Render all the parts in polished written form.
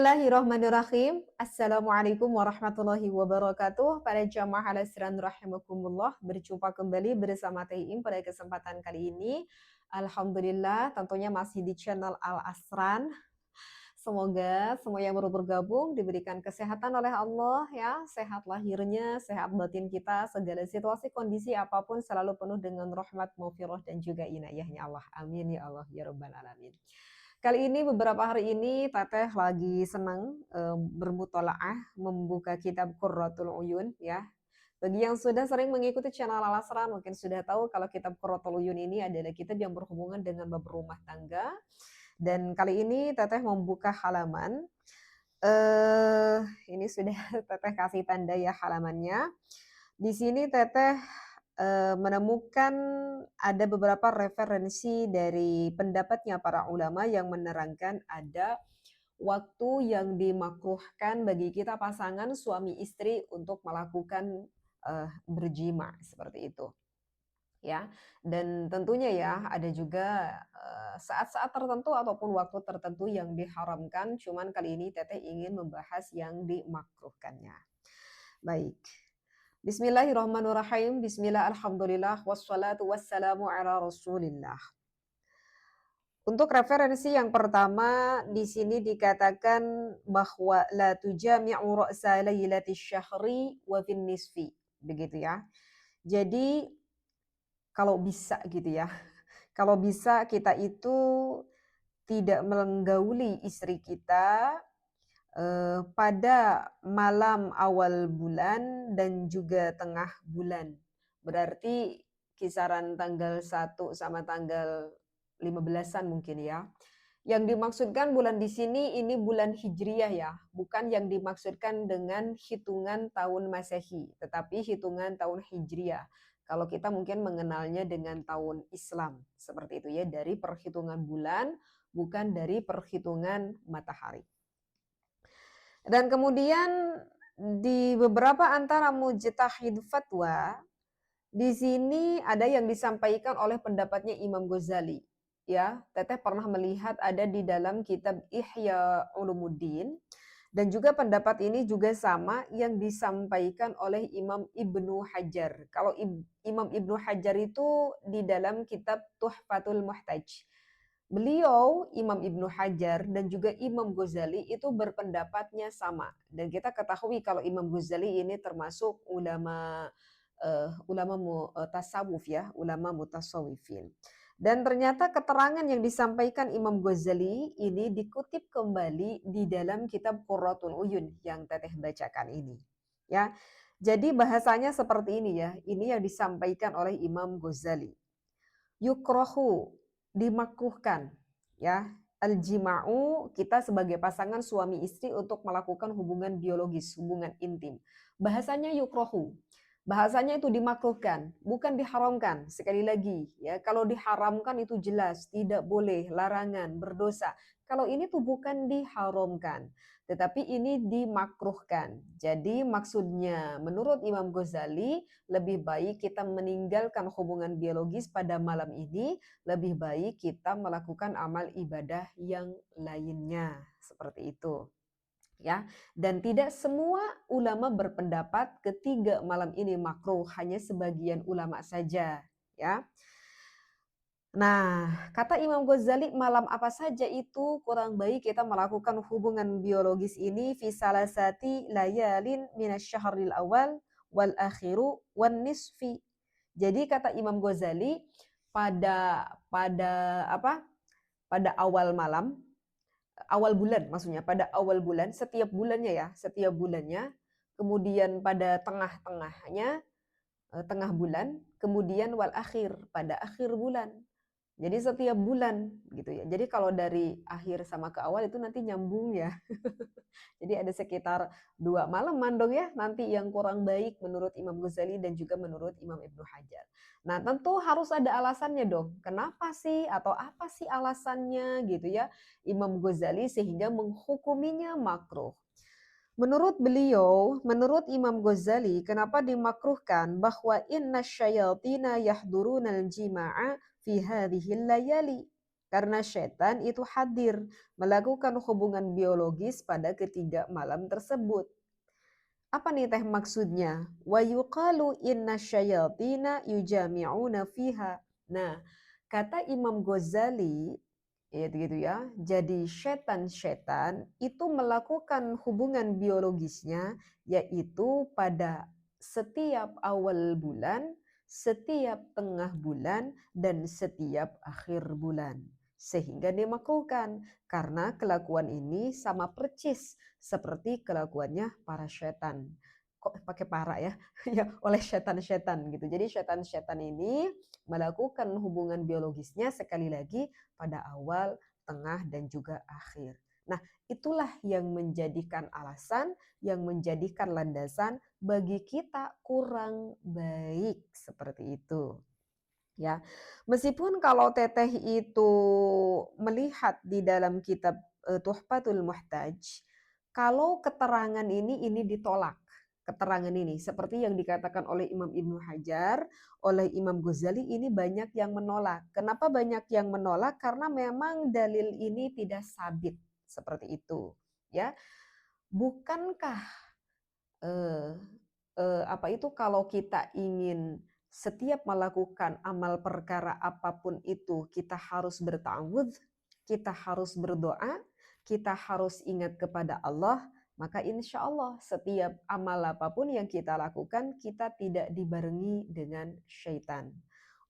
Bismillahirrahmanirrahim. Assalamualaikum warahmatullahi wabarakatuh. Para jamaah al-Asran rahimakumullah, berjumpa kembali bersama Teh Im pada kesempatan kali ini. Alhamdulillah, tentunya masih di channel Al-Asran. Semoga semua yang baru bergabung diberikan kesehatan oleh Allah ya, sehat lahirnya, sehat batin kita, segala situasi kondisi apapun selalu penuh dengan rahmat, maufirah dan juga inayahnya Allah. Amin ya Allah ya rabbal alamin. Kali ini beberapa hari ini Teteh lagi senang bermutolaah membuka kitab Qurratul Uyun ya. Bagi yang sudah sering mengikuti channel Al-Asran mungkin sudah tahu kalau kitab Qurratul Uyun ini adalah kitab yang berhubungan dengan bab rumah tangga. Dan kali ini Teteh membuka halaman ini sudah Teteh kasih tanda ya halamannya. Di sini Teteh menemukan ada beberapa referensi dari pendapatnya para ulama yang menerangkan ada waktu yang dimakruhkan bagi kita pasangan suami istri untuk melakukan berjima seperti itu ya. Dan tentunya ya ada juga saat-saat tertentu ataupun waktu tertentu yang diharamkan, cuman kali ini Teteh ingin membahas yang dimakruhkannya. Baik. Bismillahirrahmanirrahim. Bismillah, alhamdulillah, wassalatu wassalamu ala rasulillah. Untuk referensi yang pertama, di sini dikatakan bahwa la tujami'u ra'sa lailati syahri wa fin nisfi. Begitu ya. Jadi kalau bisa gitu ya. Kalau bisa kita itu tidak menggauli istri kita pada malam awal bulan dan juga tengah bulan. Berarti kisaran tanggal 1 sama tanggal 15-an mungkin ya. Yang dimaksudkan bulan di sini ini bulan Hijriyah ya, bukan yang dimaksudkan dengan hitungan tahun Masehi, tetapi hitungan tahun Hijriyah. Kalau kita mungkin mengenalnya dengan tahun Islam, seperti itu ya, dari perhitungan bulan, bukan dari perhitungan matahari. Dan kemudian di beberapa antara mujtahid fatwa, di sini ada yang disampaikan oleh pendapatnya Imam Ghazali. Ya, Teteh pernah melihat ada di dalam kitab Ihya Ulumuddin dan juga pendapat ini juga sama yang disampaikan oleh Imam Ibnu Hajar. Kalau Imam Ibnu Hajar itu di dalam kitab Tuhfatul Muhtaj. Beliau, Imam Ibnu Hajar dan juga Imam Ghazali itu berpendapatnya sama. Dan kita ketahui kalau Imam Ghazali ini termasuk ulama tasawuf ya, ulama mutasawwifin. Dan ternyata keterangan yang disampaikan Imam Ghazali ini dikutip kembali di dalam kitab Qurratul Uyun yang Teteh bacakan ini. Ya. Jadi bahasanya seperti ini ya. Ini yang disampaikan oleh Imam Ghazali. Yukrohu, dimakruhkan ya, al-jima'u, kita sebagai pasangan suami istri untuk melakukan hubungan biologis, hubungan intim. Bahasanya yukrohu, bahasanya itu dimakruhkan, bukan diharamkan. Sekali lagi ya, kalau diharamkan itu jelas tidak boleh, larangan, berdosa. Kalau ini tuh bukan diharamkan, tetapi ini dimakruhkan. Jadi maksudnya menurut Imam Ghazali lebih baik kita meninggalkan hubungan biologis pada malam ini, lebih baik kita melakukan amal ibadah yang lainnya. Seperti itu. Ya, dan tidak semua ulama berpendapat ketiga malam ini makruh, hanya sebagian ulama saja, ya. Nah, kata Imam Ghazali, malam apa saja itu kurang baik kita melakukan hubungan biologis ini fi salasati layalin minasyahril awal wal akhiru wan nisfi. Jadi kata Imam Ghazali pada apa? Pada awal malam, awal bulan maksudnya, pada awal bulan, setiap bulannya ya, setiap bulannya, kemudian pada tengah-tengahnya, tengah bulan, kemudian wal akhir, pada akhir bulan. Jadi setiap bulan gitu ya. Jadi kalau dari akhir sama ke awal itu nanti nyambung ya. Jadi ada sekitar 2 malam mandong ya nanti yang kurang baik menurut Imam Ghazali dan juga menurut Imam Ibnu Hajar. Nah tentu harus ada alasannya dong. Kenapa sih atau apa sih alasannya gitu ya Imam Ghazali sehingga menghukuminya makruh. Menurut beliau, menurut Imam Ghazali, kenapa dimakruhkan bahwa inna syayatina yahdurunal jima'a fi hadhil layali. Karena setan itu hadir melakukan hubungan biologis pada ketiga malam tersebut. Apa nih teh maksudnya? Wa yuqalu inna syayatina yujami'una fiha. Nah, kata Imam Ghazali, ya gitu ya, jadi setan-setan itu melakukan hubungan biologisnya yaitu pada setiap awal bulan, setiap tengah bulan, dan setiap akhir bulan. Sehingga dimaklumkan karena kelakuan ini sama percis seperti kelakuannya para setan. Kok pakai para ya? Ya, oleh setan-setan gitu. Jadi setan-setan ini melakukan hubungan biologisnya sekali lagi pada awal, tengah, dan juga akhir. Nah, itulah yang menjadikan alasan, yang menjadikan landasan bagi kita kurang baik seperti itu. Ya, meskipun kalau Teteh itu melihat di dalam kitab Tuhfatul Muhtaj, kalau keterangan ini ditolak. Keterangan ini seperti yang dikatakan oleh Imam Ibnu Hajar, oleh Imam Ghazali ini banyak yang menolak. Kenapa banyak yang menolak? Karena memang dalil ini tidak sabit seperti itu, ya. Bukankah eh, apa itu kalau kita ingin setiap melakukan amal perkara apapun itu kita harus bertawudz, kita harus berdoa, kita harus ingat kepada Allah, maka insya Allah setiap amal apapun yang kita lakukan kita tidak dibarengi dengan syaitan.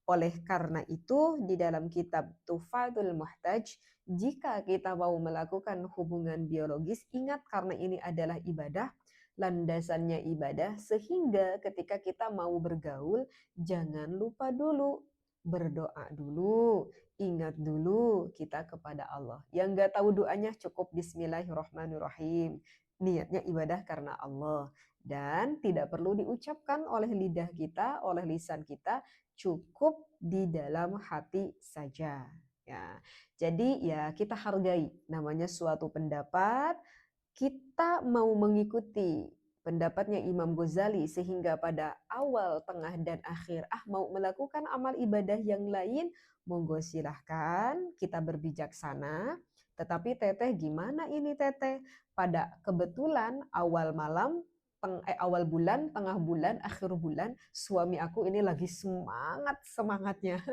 Oleh karena itu, di dalam kitab Tuhfatul Muhtaj, jika kita mau melakukan hubungan biologis, ingat karena ini adalah ibadah, landasannya ibadah, sehingga ketika kita mau bergaul, jangan lupa dulu, berdoa dulu, ingat dulu kita kepada Allah. Yang nggak tahu doanya cukup Bismillahirrahmanirrahim. Niatnya ibadah karena Allah. Dan tidak perlu diucapkan oleh lidah kita, oleh lisan kita, cukup di dalam hati saja. Ya, jadi ya kita hargai namanya suatu pendapat, kita mau mengikuti pendapatnya Imam Ghazali sehingga pada awal, tengah, dan akhir mau melakukan amal ibadah yang lain, monggo silahkan kita berbijaksana. Tetapi Teteh gimana ini Teteh? Pada kebetulan awal malam, awal bulan, tengah bulan, akhir bulan, suami aku ini lagi semangatnya.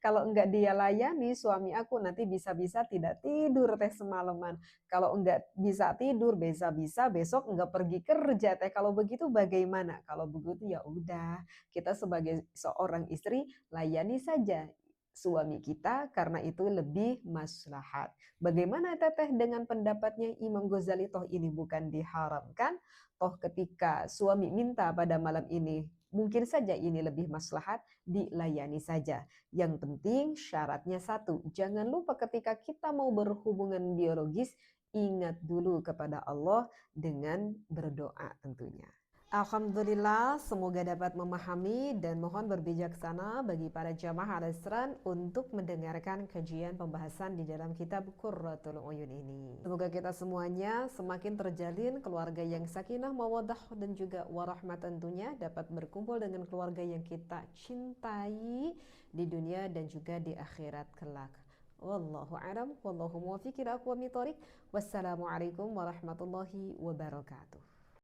Kalau enggak dia layani suami aku nanti bisa-bisa tidak tidur teh semalaman. Kalau enggak bisa tidur, bisa-bisa besok enggak pergi kerja teh. Kalau begitu bagaimana? Kalau begitu ya udah, kita sebagai seorang istri layani saja suami kita karena itu lebih maslahat. Bagaimana Teteh dengan pendapatnya Imam Ghazali, toh ini bukan diharamkan, toh ketika suami minta pada malam ini mungkin saja ini lebih maslahat, dilayani saja. Yang penting syaratnya satu, jangan lupa ketika kita mau berhubungan biologis, ingat dulu kepada Allah dengan berdoa tentunya. Alhamdulillah, semoga dapat memahami dan mohon berbijaksana bagi para jamaah Al-Isran untuk mendengarkan kajian pembahasan di dalam kitab Qurratul Uyun ini. Semoga kita semuanya semakin terjalin keluarga yang sakinah, mawaddah dan juga warahmah tentunya, dapat berkumpul dengan keluarga yang kita cintai di dunia dan juga di akhirat kelak. Wallahu a'lam, wallahu muwaffiq ila aqwamit thoriq. Wassalamualaikum warahmatullahi wabarakatuh.